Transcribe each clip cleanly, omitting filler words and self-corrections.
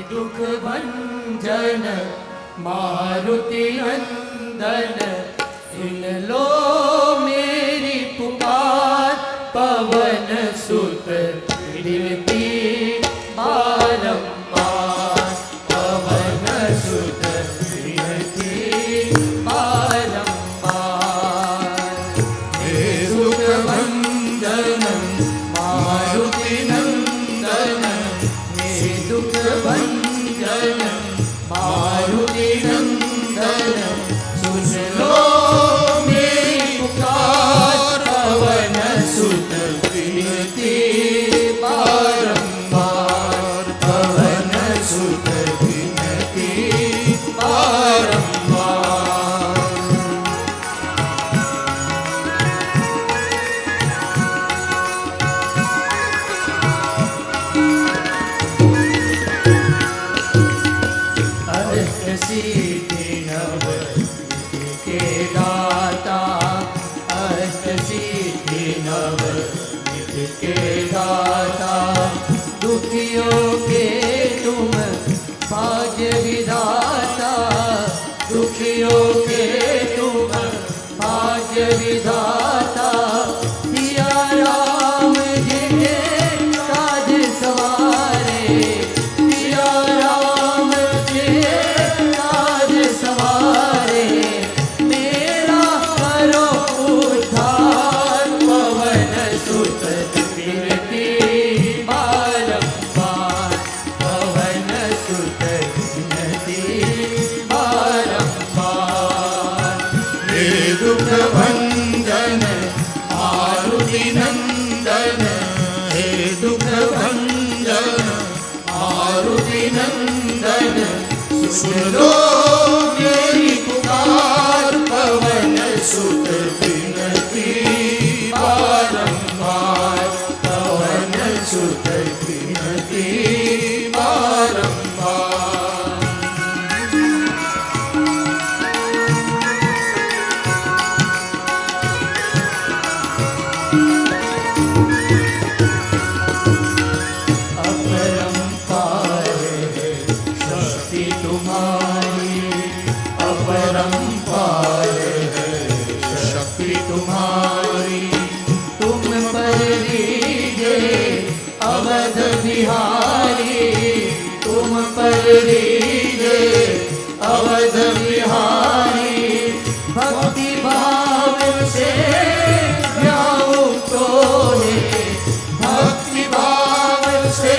दुख भंजन मारुति नंदन, सुन लो मेरी पुकार। पवन सुत विनती बारंबार, पवन सुत विनती बारंबार। हे दुख भंजन मारुति नंदन, हे दुख भंजन मारुति नंदन, सुन लो मेरी पुकार। पवन सुत विनती बारंबार, पवन सुत विनती बारंबार। अष्ट सिद्धि नवनिधि के दाता, अष्ट सिद्धि नवनिधि के दाता, दुखियों के तुम भाग्य विधाता, दुखियों के तुम भाग्य विधाता। सिया राम जी के काज सवारे, सिया राम जी के काज सवारे, मेरा करो उद्धार। पवन सुत विनती बारंबार, पवन सुत विनती बारंबार। हे दुख भंजन मारुति नंदन, हे दुख भंजन मारुति नंदन, सुन लो मेरी पुकार। पवन सुत विनती बारंबार, पवन सुत विनती बारंबार। अपरंपार है शक्ति तुम्हारी, अपरंपार है शक्ति तुम्हारी। तुम पर लीजे अवध बिहारी, तुम पर लीजे अवध बिहारी। भक्ति भाव से जाऊं तो है, भक्ति भाव से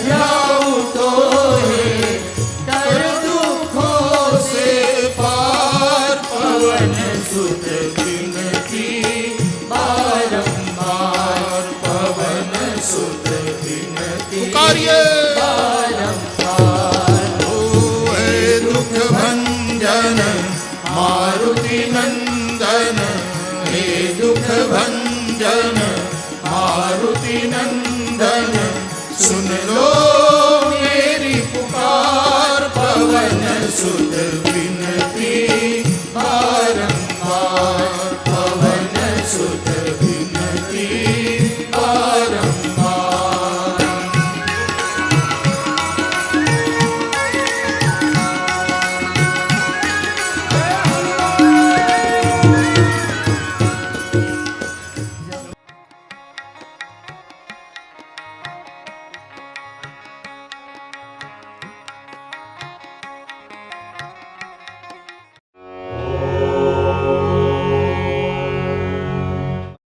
जाऊं तो है, डर दुखों से पार। पवन सुत विनती बारंबार, पवन सुत विनती पुकारिए। बारंबार। ओ हे दुख भंजन मारुति नंदन, हे दुख भंजन